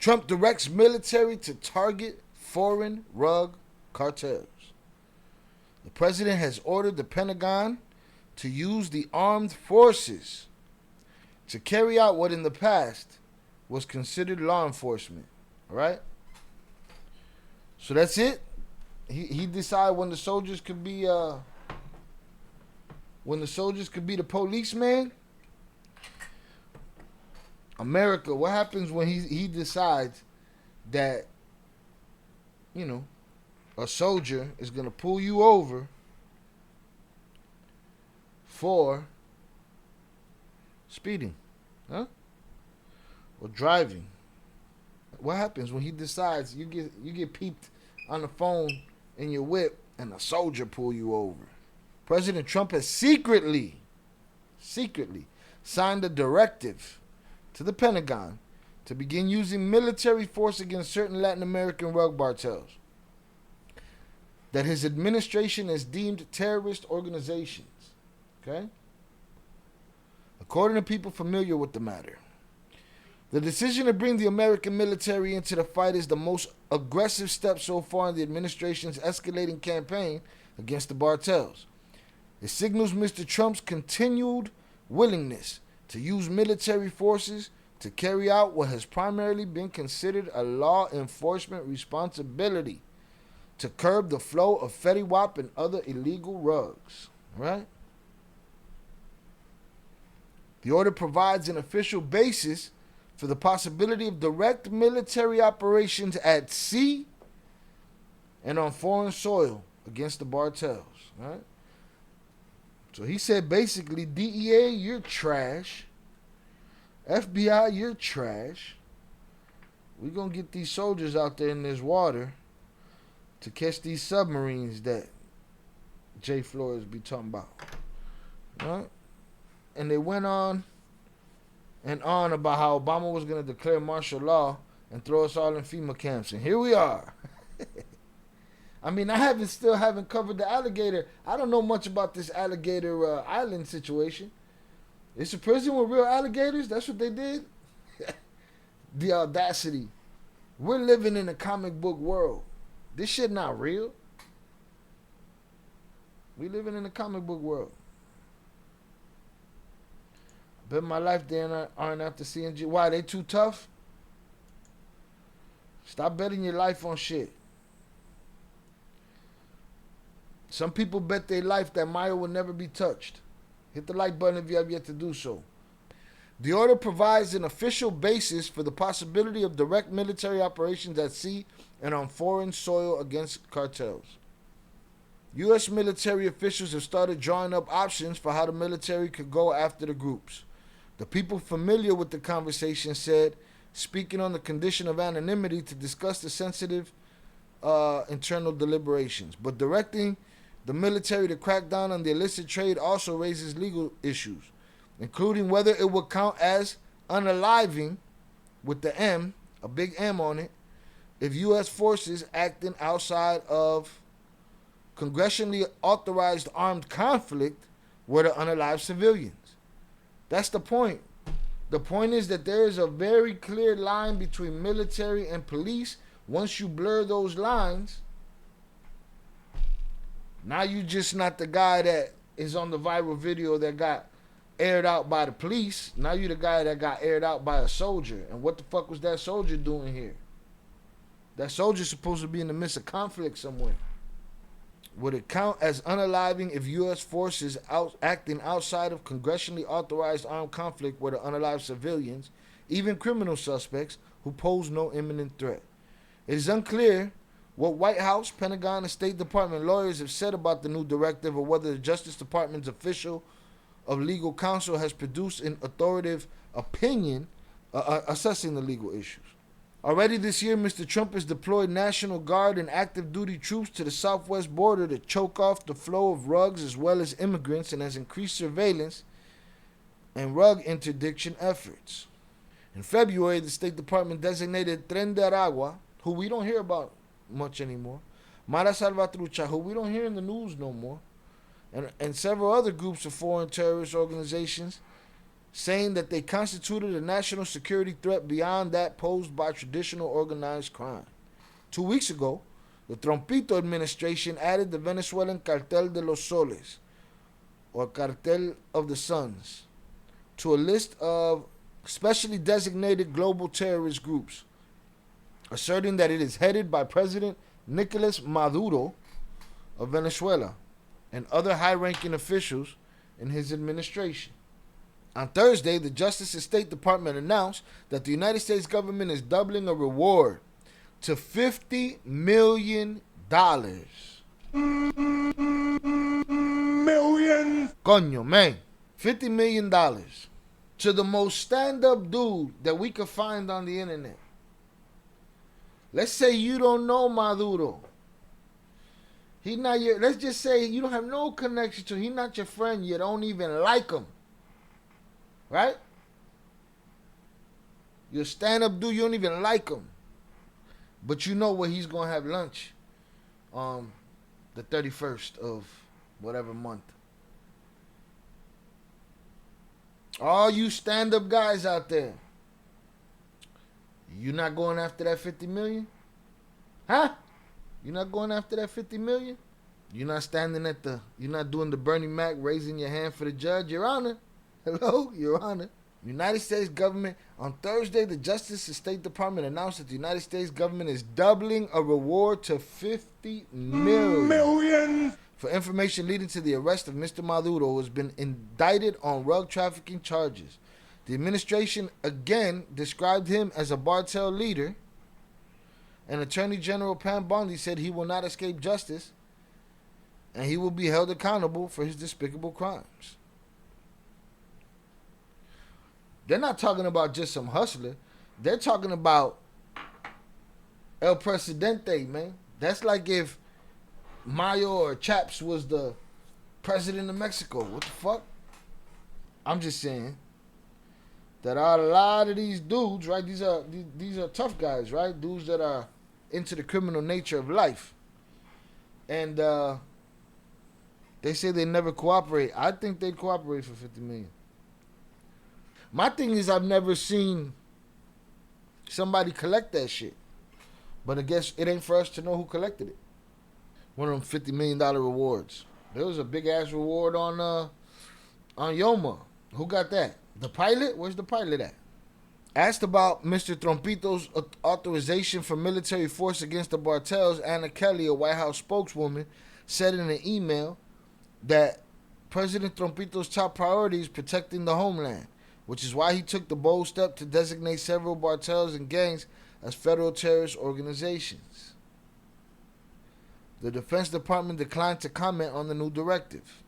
Trump directs military to target foreign rug cartels. The president has ordered the Pentagon to use the armed forces to carry out what in the past was considered law enforcement. All right? So that's it. He decided when the soldiers could be the policeman. America, what happens when he decides that, you know, a soldier is going to pull you over for speeding, huh? Or driving? What happens when he decides you get peeped on the phone in your whip and a soldier pull you over? President Trump has secretly signed a directive to the Pentagon to begin using military force against certain Latin American rug cartels that his administration has deemed terrorist organizations. Okay? According to people familiar with the matter, the decision to bring the American military into the fight is the most aggressive step so far in the administration's escalating campaign against the cartels. It signals Mr. Trump's continued willingness to use military forces to carry out what has primarily been considered a law enforcement responsibility to curb the flow of Fetty Wap and other illegal rugs. Right? The order provides an official basis for the possibility of direct military operations at sea and on foreign soil against the cartels. Right? So he said basically, DEA, you're trash. FBI, you're trash. We're going to get these soldiers out there in this water to catch these submarines that Jay Flores be talking about. Right? And they went on and on about how Obama was going to declare martial law and throw us all in FEMA camps. And here we are. I mean, I still haven't covered the alligator. I don't know much about this alligator island situation. It's a prison with real alligators? That's what they did? The audacity. We're living in a comic book world. This shit not real. We living in a comic book world. I bet my life they aren't after CNG. Why? They too tough? Stop betting your life on shit. Some people bet their life that Maya will never be touched. Hit the like button if you have yet to do so. The order provides an official basis for the possibility of direct military operations at sea and on foreign soil against cartels. U.S. military officials have started drawing up options for how the military could go after the groups. The people familiar with the conversation said, speaking on the condition of anonymity to discuss the sensitive internal deliberations, but directing the military to crack down on the illicit trade also raises legal issues, including whether it would count as unaliving, with the M, a big M on it, if U.S. forces acting outside of congressionally authorized armed conflict were to unalive civilians. That's the point. The point is that there is a very clear line between military and police. Once you blur those lines, now you just not the guy that is on the viral video that got aired out by the police. Now you the guy that got aired out by a soldier. And what the fuck was that soldier doing here? That soldier's supposed to be in the midst of conflict somewhere. Would it count as unaliving if U.S. forces acting outside of congressionally authorized armed conflict were to unalive civilians, even criminal suspects who pose no imminent threat? It is unclear what White House, Pentagon, and State Department lawyers have said about the new directive, or whether the Justice Department's official of legal counsel has produced an authoritative opinion assessing the legal issues. Already this year, Mr. Trump has deployed National Guard and active duty troops to the southwest border to choke off the flow of rugs as well as immigrants, and has increased surveillance and rug interdiction efforts. In February, the State Department designated Tren de Aragua, who we don't hear about much anymore, Mara Salvatrucha, who we don't hear in the news no more, and several other groups of foreign terrorist organizations saying that they constituted a national security threat beyond that posed by traditional organized crime. 2 weeks ago, the Trompito administration added the Venezuelan Cartel de los Soles, or Cartel of the Suns, to a list of specially designated global terrorist groups, asserting that it is headed by President Nicolas Maduro of Venezuela and other high-ranking officials in his administration. On Thursday, the Justice and State Department announced that the United States government is doubling a reward to $50 million. Coño, man. $50 million to the most stand-up dude that we could find on the internet. Let's say you don't know Maduro. He not your, let's just say you don't have no connection to him. He not your friend. You don't even like him. Right? You're a stand-up dude. You don't even like him. But you know where he's going to have lunch on the 31st of whatever month. All you stand-up guys out there, you not going after that 50 million? Huh? You not going after that 50 million? You're not standing at the, you're not doing the Bernie Mac, raising your hand for the judge, Your Honor. Hello, Your Honor. United States government, on Thursday, the Justice and State Department announced that the United States government is doubling a reward to $50 million for information leading to the arrest of Mr. Maduro, who has been indicted on drug trafficking charges. The administration again described him as a cartel leader, and Attorney General Pam Bondi said he will not escape justice and he will be held accountable for his despicable crimes. They're not talking about just some hustler. They're talking about El Presidente, man. That's like if Mayo or Chaps was the president of Mexico. What the fuck? I'm just saying that a lot of these dudes, right? These are tough guys, right? Dudes that are into the criminal nature of life. And they say they never cooperate. I think they'd cooperate for $50 million. My thing is, I've never seen somebody collect that shit. But I guess it ain't for us to know who collected it. One of them $50 million rewards. There was a big ass reward on Yoma. Who got that? The pilot? Where's the pilot at? Asked about Mr. Trompito's authorization for military force against the Cartels, Anna Kelly, a White House spokeswoman, said in an email that President Trompito's top priority is protecting the homeland, which is why he took the bold step to designate several cartels and gangs as federal terrorist organizations. The Defense Department declined to comment on the new directive.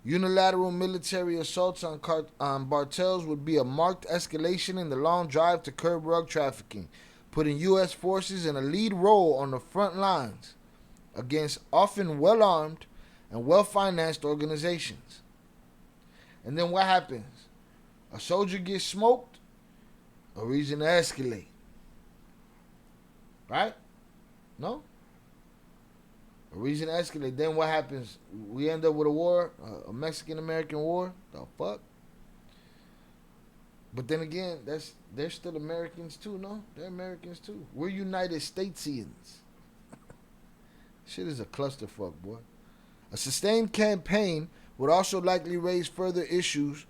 Unilateral military assaults on cartels would be a marked escalation in the long drive to curb drug trafficking, putting U.S. forces in a lead role on the front lines against often well-armed and well-financed organizations. And then what happens? A soldier gets smoked, a reason to escalate. Right? No? A reason to escalate. Then what happens? We end up with a war, a Mexican-American war. The fuck? But then again, they're still Americans too, no? They're Americans too. We're United Statesians. Shit is a clusterfuck, boy. A sustained campaign would also likely raise further issues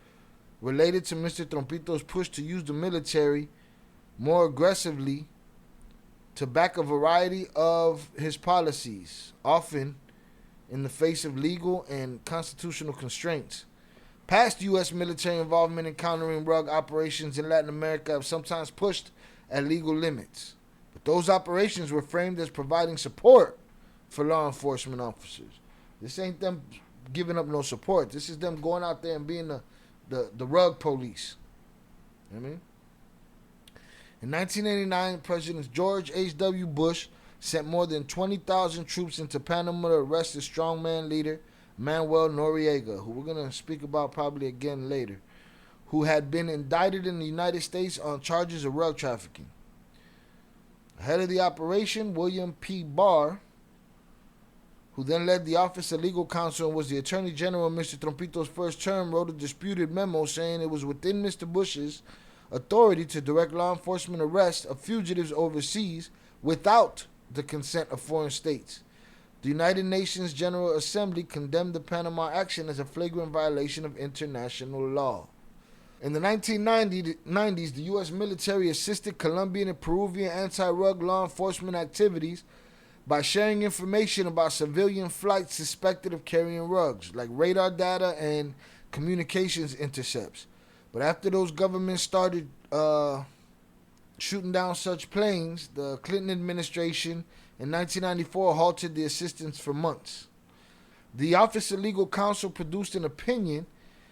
related to Mr. Trompito's push to use the military more aggressively to back a variety of his policies, often in the face of legal and constitutional constraints. Past U.S. military involvement in countering drug operations in Latin America have sometimes pushed at legal limits, but those operations were framed as providing support for law enforcement officers. This ain't them giving up no support. This is them going out there and being the rug police. You know what I mean? In 1989, President George H.W. Bush sent more than 20,000 troops into Panama to arrest the strongman leader Manuel Noriega, who we're going to speak about probably again later, who had been indicted in the United States on charges of drug trafficking. Head of the operation, William P. Barr, who then led the Office of Legal Counsel and was the Attorney General in Mr. Trompito's first term, wrote a disputed memo saying it was within Mr. Bush's authority to direct law enforcement arrests of fugitives overseas without the consent of foreign states. The United Nations General Assembly condemned the Panama action as a flagrant violation of international law. In the 1990s, the U.S. military assisted Colombian and Peruvian anti-rug law enforcement activities by sharing information about civilian flights suspected of carrying rugs, like radar data and communications intercepts. But after those governments started shooting down such planes, the Clinton administration in 1994 halted the assistance for months. The Office of Legal Counsel produced an opinion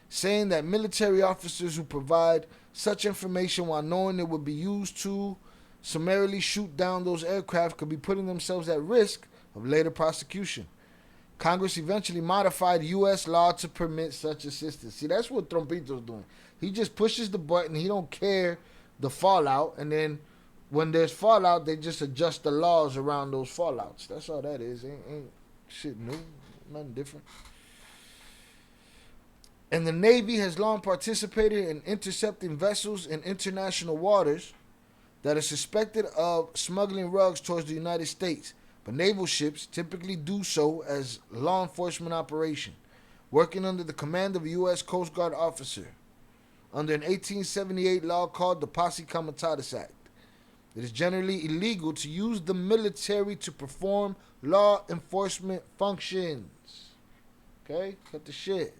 saying that military officers who provide such information while knowing it would be used to summarily shoot down those aircraft could be putting themselves at risk of later prosecution. Congress eventually modified U.S. law to permit such assistance. See, that's what Trompito's doing. He just pushes the button. He don't care the fallout. And then when there's fallout, they just adjust the laws around those fallouts. That's all that is. Ain't shit new. Nothing different. And the Navy has long participated in intercepting vessels in international waters that are suspected of smuggling rugs towards the United States. But naval ships typically do so as law enforcement operation, working under the command of a U.S. Coast Guard officer, under an 1878 law called the Posse Comitatus Act. It is generally illegal to use the military to perform law enforcement functions. Okay? Cut the shit.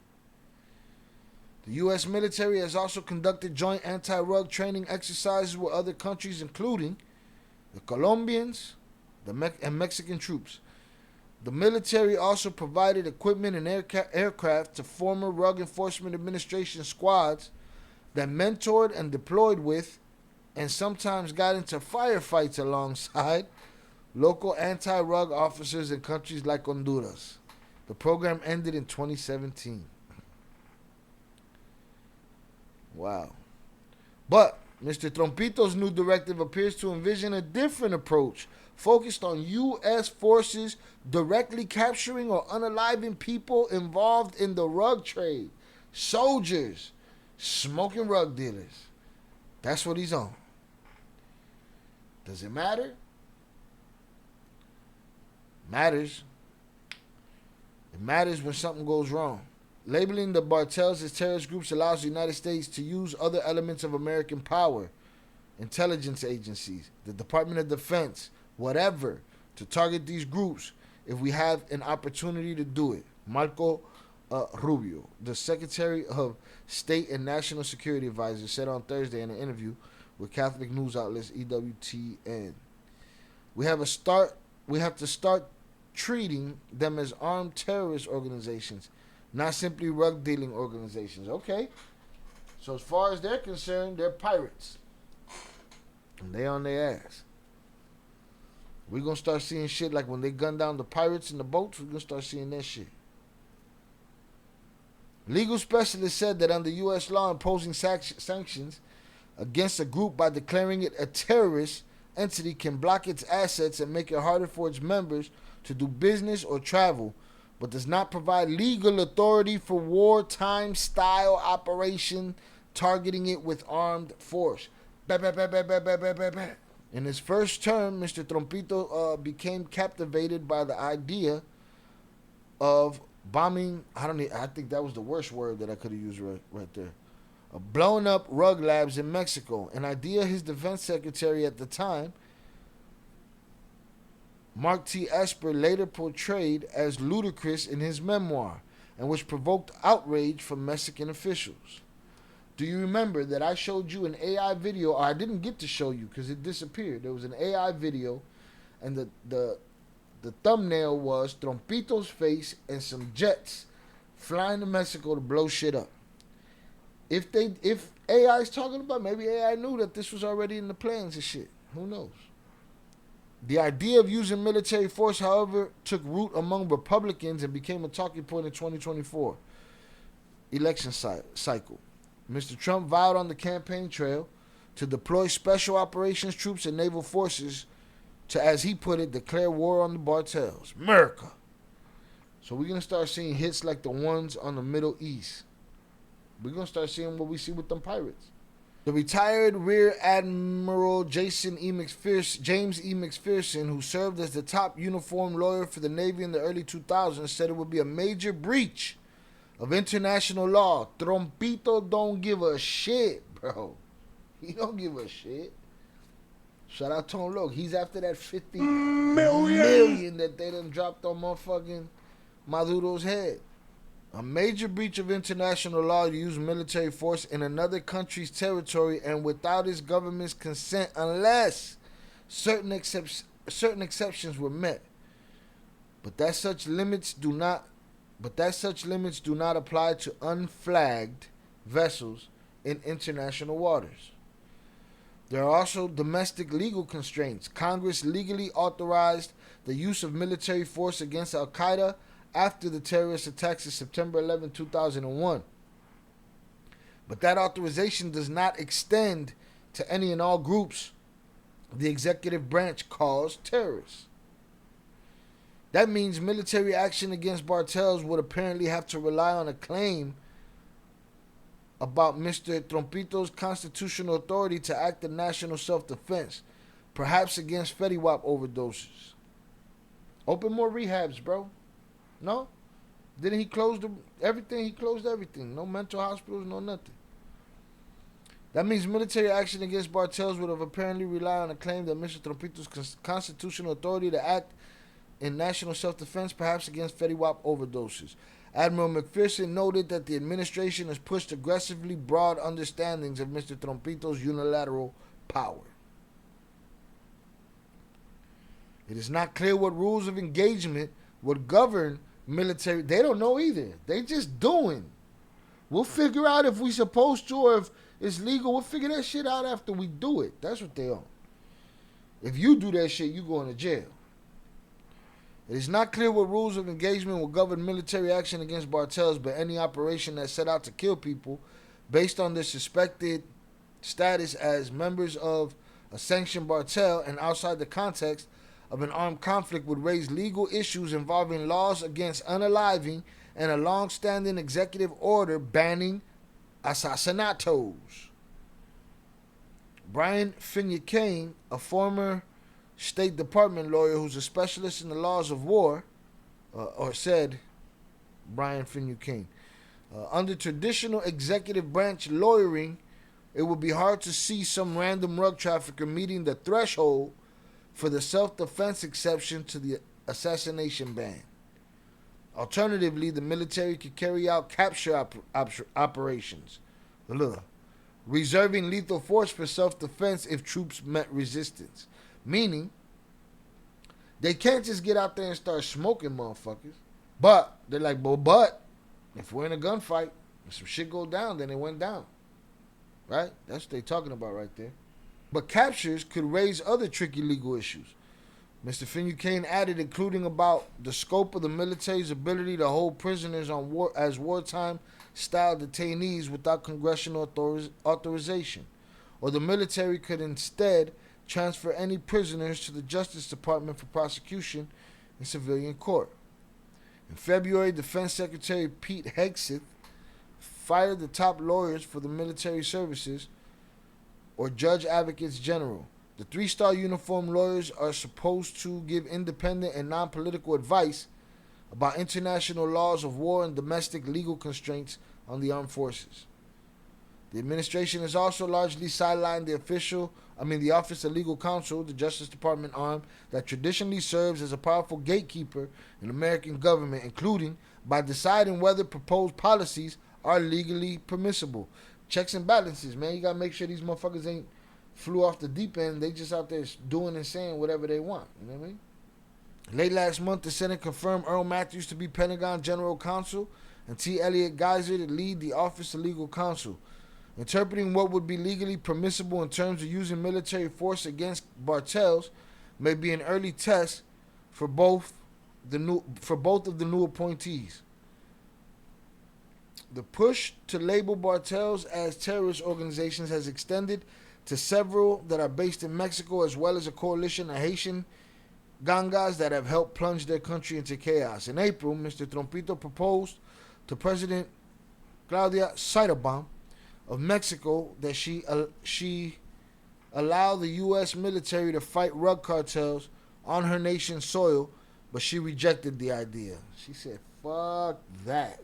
The U.S. military has also conducted joint anti-rug training exercises with other countries, including the Colombians and Mexican troops. The military also provided equipment and aircraft to former Rug Enforcement Administration squads that mentored and deployed with and sometimes got into firefights alongside local anti-rug officers in countries like Honduras. The program ended in 2017. Wow. But Mr. Trompito's new directive appears to envision a different approach, focused on U.S. forces directly capturing or unaliving people involved in the rug trade. Soldiers, smoking rug dealers. That's what he's on. Does it matter? Matters. It matters when something goes wrong. Labeling the Cartels as terrorist groups allows the United States to use other elements of American power, intelligence agencies, the Department of Defense, whatever, to target these groups if we have an opportunity to do it. Marco Rubio, the Secretary of State and National Security Advisor, said on Thursday in an interview with Catholic news outlets EWTN. We have to start treating them as armed terrorist organizations, not simply rug dealing organizations. Okay. So as far as they're concerned, they're pirates. And they on their ass. We're going to start seeing shit like when they gun down the pirates in the boats, we're going to start seeing that shit. Legal specialists said that under U.S. law, imposing sanctions against a group by declaring it a terrorist entity can block its assets and make it harder for its members to do business or travel, but does not provide legal authority for wartime style operation targeting it with armed force. In his first term, Mr. Trompito became captivated by the idea of bombing. I think that was the worst word that I could have used right there. Blown up rug labs in Mexico, an idea his defense secretary at the time, Mark T. Esper, later portrayed as ludicrous in his memoir, and which provoked outrage from Mexican officials. Do you remember that I showed you an AI video, or I didn't get to show you because it disappeared. There was an AI video, and the thumbnail was Trompito's face and some jets flying to Mexico to blow shit up. If AI is talking about, maybe AI knew that this was already in the plans and shit. Who knows? The idea of using military force, however, took root among Republicans and became a talking point in 2024 election cycle. Mr. Trump vowed on the campaign trail to deploy special operations troops and naval forces to, as he put it, declare war on the Cartels. America. So we're gonna start seeing hits like the ones on the Middle East. We're gonna start seeing what we see with them pirates. The retired Rear Admiral James E. McPherson, who served as the top uniformed lawyer for the Navy in the early 2000s, said it would be a major breach of international law. Trompito don't give a shit, bro. He don't give a shit. Shout out to him. Look, he's after that 50 million that they done dropped on motherfucking Maduro's head. A major breach of international law to use military force in another country's territory and without its government's consent unless certain exceptions were met. But that such limits do not apply to unflagged vessels in international waters. There are also domestic legal constraints. Congress legally authorized the use of military force against Al Qaeda after the terrorist attacks of September 11, 2001. But that authorization does not extend to any and all groups the executive branch calls terrorists. That means military action against Cartels would apparently have to rely on a claim about Mr. Trompito's constitutional authority to act in national self-defense, perhaps against Fediwap overdoses. Open more rehabs, bro. No? Didn't he close everything? He closed everything. No mental hospitals, no nothing. That means military action against Cartels would have apparently relied on a claim that Mr. Trompito's constitutional authority to act in national self-defense, perhaps against Fediwap overdoses. Admiral McPherson noted that the administration has pushed aggressively broad understandings of Mr. Trompito's unilateral power. It is not clear what rules of engagement would govern military. They don't know either. They just doing. We'll figure out if we supposed to or if it's legal. We'll figure that shit out after we do it. That's what they on. If you do that shit, you going to jail. It is not clear what rules of engagement will govern military action against Cartels, but any operation that set out to kill people based on their suspected status as members of a sanctioned cartel and outside the context of an armed conflict would raise legal issues involving laws against unaliving and a long-standing executive order banning assassinatos. Brian Finucane, a former State Department lawyer who's a specialist in the laws of war, said Brian Finucane, under traditional executive branch lawyering, it would be hard to see some random drug trafficker meeting the threshold for the self-defense exception to the assassination ban. Alternatively, the military could carry out capture operations, reserving lethal force for self-defense if troops met resistance. Meaning, they can't just get out there and start smoking motherfuckers. But, they're like, but, if we're in a gunfight and some shit go down, then it went down. Right? That's what they're talking about right there. But captures could raise other tricky legal issues. Mr. Finucane added, including about the scope of the military's ability to hold prisoners on as wartime-style detainees without congressional authorization. Or the military could instead transfer any prisoners to the Justice Department for prosecution in civilian court. In February, Defense Secretary Pete Hegseth fired the top lawyers for the military services, or Judge Advocates General. The three-star uniformed lawyers are supposed to give independent and non-political advice about international laws of war and domestic legal constraints on the armed forces. The administration has also largely sidelined the Office of Legal Counsel, the Justice Department arm that traditionally serves as a powerful gatekeeper in American government, including by deciding whether proposed policies are legally permissible. Checks and balances, man. You gotta make sure these motherfuckers ain't flew off the deep end. They just out there doing and saying whatever they want. You know what I mean? Late last month, the Senate confirmed Earl Matthews to be Pentagon General Counsel and T. Elliott Geiser to lead the Office of Legal Counsel. Interpreting what would be legally permissible in terms of using military force against Cartels may be an early test for both of the new appointees. The push to label Cartels as terrorist organizations has extended to several that are based in Mexico, as well as a coalition of Haitian gangas that have helped plunge their country into chaos. In April, Mr. Trompito proposed to President Claudia Sheinbaum of Mexico that she allow the U.S. military to fight drug cartels on her nation's soil, but she rejected the idea. She said, fuck that.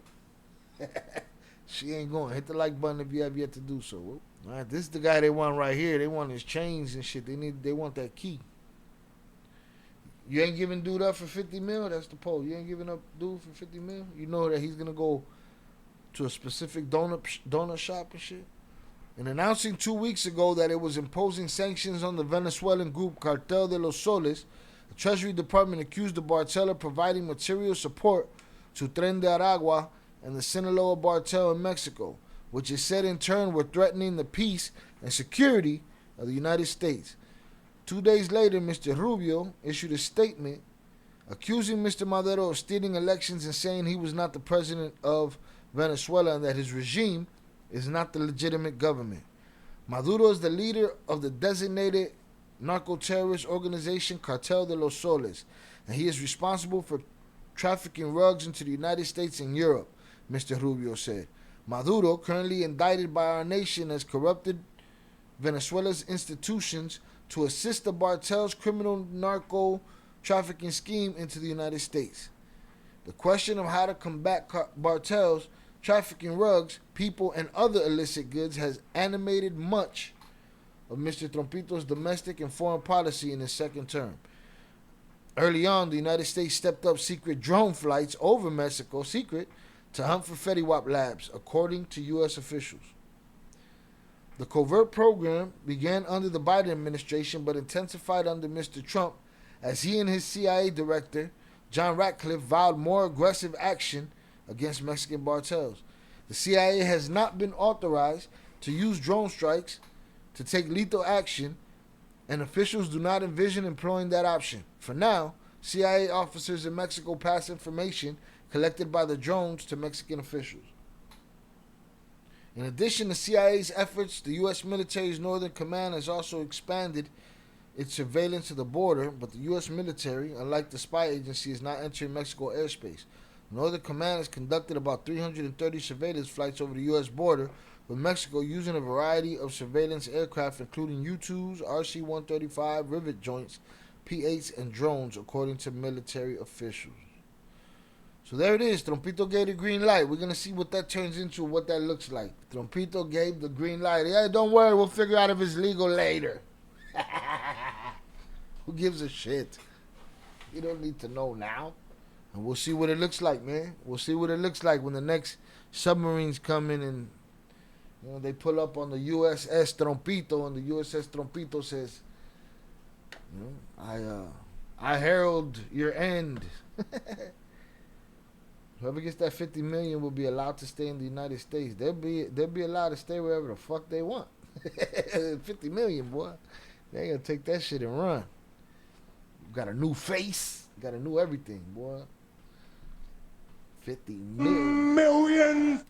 She ain't going. Hit the like button if you have yet to do so. All right, this is the guy they want right here. They want his chains and shit. They want that key. You ain't giving dude up for 50 mil? That's the poll. You ain't giving up dude for 50 mil? You know that he's going to go to a specific donut shop and shit? In announcing 2 weeks ago that it was imposing sanctions on the Venezuelan group Cartel de los Soles, the Treasury Department accused the cartel of providing material support to Tren de Aragua and the Sinaloa cartel in Mexico, which is said in turn were threatening the peace and security of the United States. 2 days later, Mr. Rubio issued a statement accusing Mr. Maduro of stealing elections and saying he was not the president of Venezuela and that his regime is not the legitimate government. Maduro is the leader of the designated narco-terrorist organization Cartel de los Soles, and he is responsible for trafficking drugs into the United States and Europe, Mr. Rubio said. Maduro, currently indicted by our nation, has corrupted Venezuela's institutions to assist the cartel's criminal narco trafficking scheme into the United States. The question of how to combat cartels trafficking drugs, people, and other illicit goods has animated much of Mr. Trompito's domestic and foreign policy in his second term. Early on, the United States stepped up secret drone flights over Mexico, to hunt for FediWap labs, according to U.S. officials. The covert program began under the Biden administration but intensified under Mr. Trump as he and his CIA director, John Ratcliffe, vowed more aggressive action against Mexican cartels. The CIA has not been authorized to use drone strikes to take lethal action, and officials do not envision employing that option. For now, CIA officers in Mexico pass information collected by the drones to Mexican officials. In addition to CIA's efforts, the U.S. military's Northern Command has also expanded its surveillance of the border, but the U.S. military, unlike the spy agency, is not entering Mexico airspace. Northern Command has conducted about 330 surveillance flights over the U.S. border with Mexico using a variety of surveillance aircraft, including U-2s, RC-135, rivet joints, P-8s, and drones, according to military officials. So there it is. Trompito gave the green light. We're going to see what that turns into, what that looks like. Trompito gave the green light. Yeah, don't worry. We'll figure out if it's legal later. Who gives a shit? You don't need to know now. And we'll see what it looks like, man. We'll see what it looks like when the next submarines come in and they pull up on the USS Trompito, and the USS Trompito says, I herald your end. Whoever gets that 50 million will be allowed to stay in the United States. They'll be allowed to stay wherever the fuck they want. 50 million, boy. They gonna take that shit and run. Got a new face. Got a new everything, boy. 50 million.